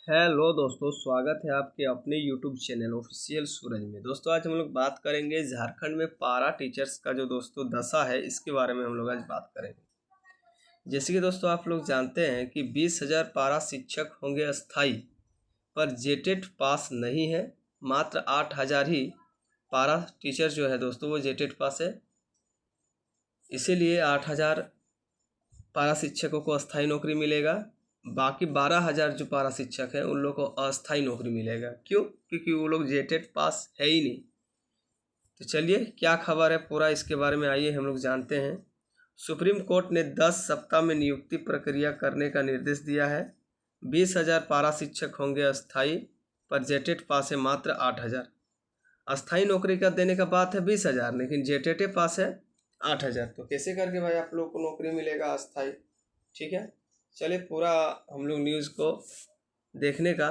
Hello दोस्तों, स्वागत है आपके अपने यूट्यूब चैनल ऑफिशियल सूरज में। दोस्तों आज हम लोग बात करेंगे झारखंड में पारा टीचर्स का जो दोस्तों दशा है, इसके बारे में हम लोग आज बात करेंगे। जैसे कि दोस्तों आप लोग जानते हैं कि 20,000 पारा शिक्षक होंगे अस्थाई, पर जेटेट पास नहीं है। मात्र 8,000 ही पारा टीचर जो है दोस्तों वो जेटेट पास है। इसीलिए 8,000 पारा शिक्षकों को अस्थाई नौकरी मिलेगा। बाकी 12,000 जो पारा शिक्षक हैं उन लोगों को अस्थाई नौकरी मिलेगा। क्यों? क्योंकि वो लोग जेटेट पास है ही नहीं। तो चलिए क्या खबर है पूरा इसके बारे में आइए हम लोग जानते हैं। सुप्रीम कोर्ट ने 10 सप्ताह में नियुक्ति प्रक्रिया करने का निर्देश दिया है। 20,000 पारा शिक्षक होंगे अस्थाई, पर जेटेट पास है मात्र 8,000। अस्थाई नौकरी का देने का बात है 20,000, लेकिन जेटेट पास है 8,000। तो कैसे करके भाई आप लोग को नौकरी मिलेगा अस्थाई? ठीक है, चलिए पूरा हम लोग न्यूज़ को देखने का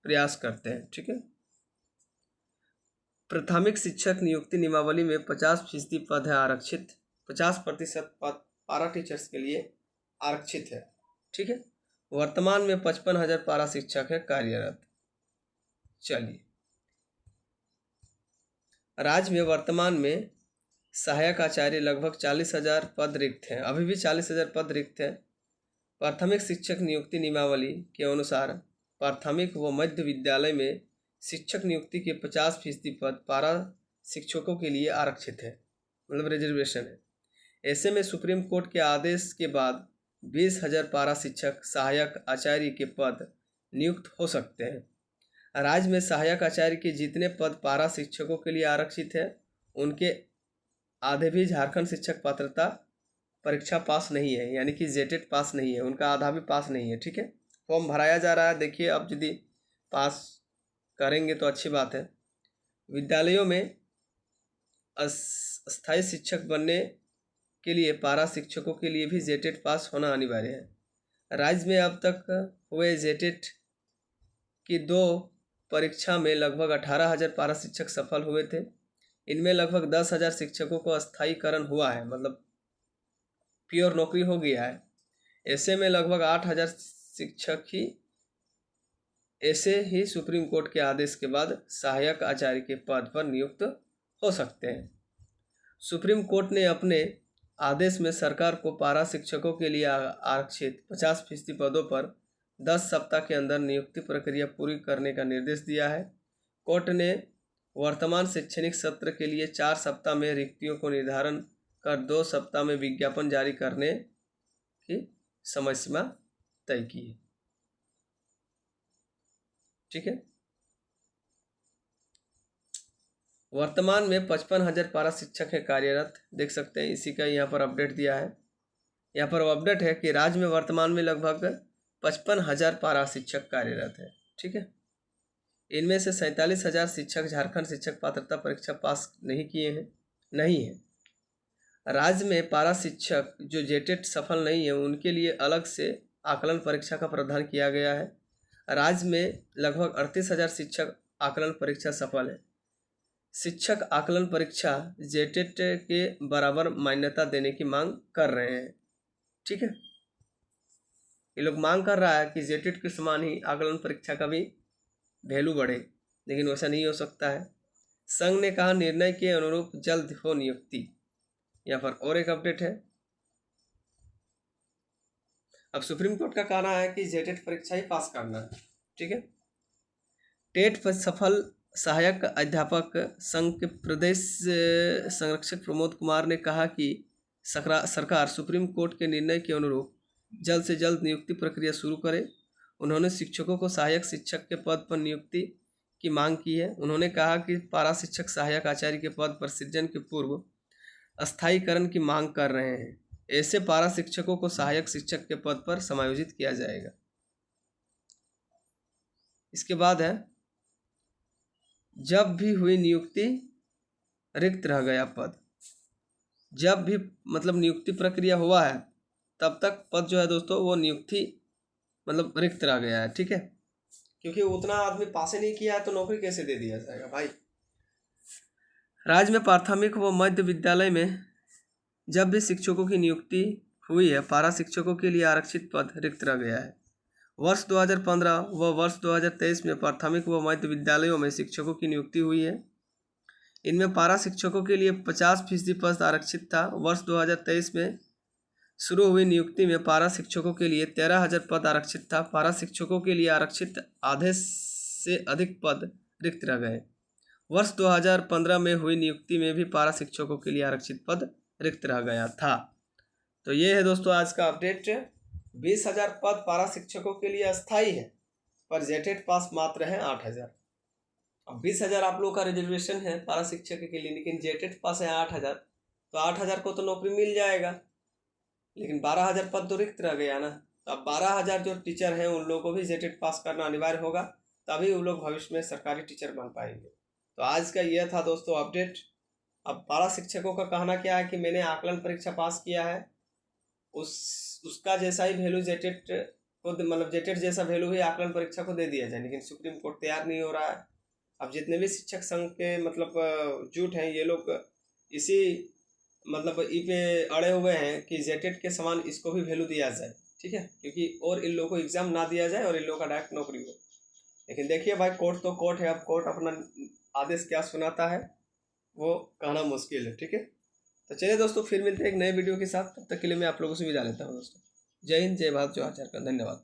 प्रयास करते हैं। ठीक है, प्राथमिक शिक्षक नियुक्ति नियमावली में 50% पद है आरक्षित। 50% पद पारा टीचर्स के लिए आरक्षित है। ठीक है, वर्तमान में 55,000 पारा शिक्षक है कार्यरत। चलिए, राज्य में वर्तमान में सहायक आचार्य लगभग 40,000 पद रिक्त हैं। अभी भी 40,000 पद रिक्त हैं। प्राथमिक शिक्षक नियुक्ति नियमावली के अनुसार प्राथमिक व मध्य विद्यालय में शिक्षक नियुक्ति के 50% पद पारा शिक्षकों के लिए आरक्षित है, मतलब रिजर्वेशन है। ऐसे में सुप्रीम कोर्ट के आदेश के बाद 20,000 पारा शिक्षक सहायक आचार्य के पद नियुक्त हो सकते हैं। राज्य में सहायक आचार्य के जितने पद पारा शिक्षकों के लिए आरक्षित है, उनके आधे भी झारखंड शिक्षक पात्रता परीक्षा पास नहीं है, यानी कि जेटेट पास नहीं है, उनका आधा भी पास नहीं है। ठीक है, फॉर्म भराया जा रहा है। देखिए, अब यदि पास करेंगे तो अच्छी बात है। विद्यालयों में अस्थायी शिक्षक बनने के लिए पारा शिक्षकों के लिए भी जेटेट पास होना अनिवार्य है। राज्य में अब तक हुए जेटेट की 2 परीक्षा में लगभग 18,000 पारा शिक्षक सफल हुए थे। इनमें लगभग 10,000 शिक्षकों को अस्थायीकरण हुआ है, मतलब प्योर नौकरी हो गया है। ऐसे में लगभग 8,000 शिक्षक ही ऐसे ही सुप्रीम कोर्ट के आदेश के बाद सहायक आचार्य के पद पर नियुक्त हो सकते हैं। सुप्रीम कोर्ट ने अपने आदेश में सरकार को पारा शिक्षकों के लिए आरक्षित 50% पदों पर 10 सप्ताह के अंदर नियुक्ति प्रक्रिया पूरी करने का निर्देश दिया है। कोर्ट ने वर्तमान शैक्षणिक सत्र के लिए 4 सप्ताह में रिक्तियों को निर्धारण कर 2 सप्ताह में विज्ञापन जारी करने की समय सीमा तय की है। ठीक है, वर्तमान में 55,000 पारा शिक्षक है कार्यरत। देख सकते हैं, इसी का यहाँ पर अपडेट दिया है। यहाँ पर अपडेट है कि राज्य में वर्तमान में लगभग 55,000 पारा शिक्षक कार्यरत है। ठीक है, इनमें से 47,000 शिक्षक झारखंड शिक्षक पात्रता परीक्षा पास नहीं है। राज्य में पारा शिक्षक जो जेटेट सफल नहीं है, उनके लिए अलग से आकलन परीक्षा का प्रावधान किया गया है। राज्य में लगभग 38,000 शिक्षक आकलन परीक्षा सफल है। शिक्षक आकलन परीक्षा जेटेट के बराबर मान्यता देने की मांग कर रहे हैं। ठीक है, ये लोग मांग कर रहा है कि जेटेट के समान ही आकलन परीक्षा का भी वैल्यू बढ़े, लेकिन वैसा नहीं हो सकता है। संघ ने कहा निर्णय के अनुरूप जल्द हो नियुक्ति। यहाँ पर और एक अपडेट है। अब सुप्रीम कोर्ट का कहना है कि जेटेट परीक्षा ही पास करना है। ठीक है, टेट पर सफल सहायक अध्यापक संघ के प्रदेश संरक्षक प्रमोद कुमार ने कहा कि सरकार सुप्रीम कोर्ट के निर्णय के अनुरूप जल्द से जल्द नियुक्ति प्रक्रिया शुरू करे। उन्होंने शिक्षकों को सहायक शिक्षक के पद पर नियुक्ति की मांग की है। उन्होंने कहा कि पारा शिक्षक सहायक आचार्य के पद पर सृजन के पूर्व अस्थायीकरण की मांग कर रहे हैं। ऐसे पारा शिक्षकों को सहायक शिक्षक के पद पर समायोजित किया जाएगा। इसके बाद है, जब भी हुई नियुक्ति रिक्त रह गया पद। जब भी मतलब नियुक्ति प्रक्रिया हुआ है तब तक पद जो है दोस्तों वो नियुक्ति मतलब रिक्त रह गया है। ठीक है, क्योंकि उतना आदमी पास नहीं किया है तो नौकरी कैसे दे दिया जाएगा भाई। राज्य में प्राथमिक व मध्य विद्यालय में जब भी शिक्षकों की नियुक्ति हुई है, पारा शिक्षकों के लिए आरक्षित पद रिक्त रह गया है। वर्ष 2015 व वर्ष 2023 में प्राथमिक व मध्य विद्यालयों में शिक्षकों की नियुक्ति हुई है। इनमें पारा शिक्षकों के लिए 50% पद आरक्षित था। वर्ष 2023 में शुरू हुई नियुक्ति में पारा शिक्षकों के लिए 13,000 पद आरक्षित था। पारा शिक्षकों के लिए आरक्षित आधे से अधिक पद रिक्त रह गए। वर्ष 2015 में हुई नियुक्ति में भी पारा शिक्षकों के लिए आरक्षित पद रिक्त रह गया था। तो ये है दोस्तों आज का अपडेट। 20,000 पद पारा शिक्षकों के लिए अस्थायी है, पर जेटेट पास मात्र है 8,000। अब 20,000 आप लोगों का रिजर्वेशन है पारा शिक्षक के लिए, लेकिन जेटेट पास है 8,000, तो 8,000 को तो नौकरी मिल जाएगा, लेकिन 12,000 पद तो रिक्त रह गया ना। तो अब 12,000 जो टीचर हैं उन लोगों को भी जेटेट पास करना अनिवार्य होगा, तभी वो लोग भविष्य में सरकारी टीचर बन पाएंगे। तो आज का यह था दोस्तों अपडेट। अब पारा शिक्षकों का कहना क्या है कि मैंने आकलन परीक्षा पास किया है, उसका जैसा ही वैल्यू जेटेट को, मतलब जेटेट जैसा वैल्यू ही आकलन परीक्षा को दे दिया जाए, लेकिन सुप्रीम कोर्ट तैयार नहीं हो रहा है। अब जितने भी शिक्षक संघ के मतलब जुट हैं, ये लोग इसी मतलब ई पे अड़े हुए हैं कि जेटेट के समान इसको भी वैल्यू दिया जाए, ठीक है, क्योंकि और इन लोगों को एग्जाम ना दिया जाए और इन लोगों का डायरेक्ट नौकरी हो। लेकिन देखिए भाई, कोर्ट तो कोर्ट है, अब कोर्ट अपना आदेश क्या सुनाता है वो कहना मुश्किल है, ठीक है। तो चलिए दोस्तों, फिर मिलते हैं एक नए वीडियो के साथ। तब तक के लिए मैं आप लोगों से विदा लेता हूँ दोस्तों। जय हिंद, जय भारत, जय झारखंड, धन्यवाद।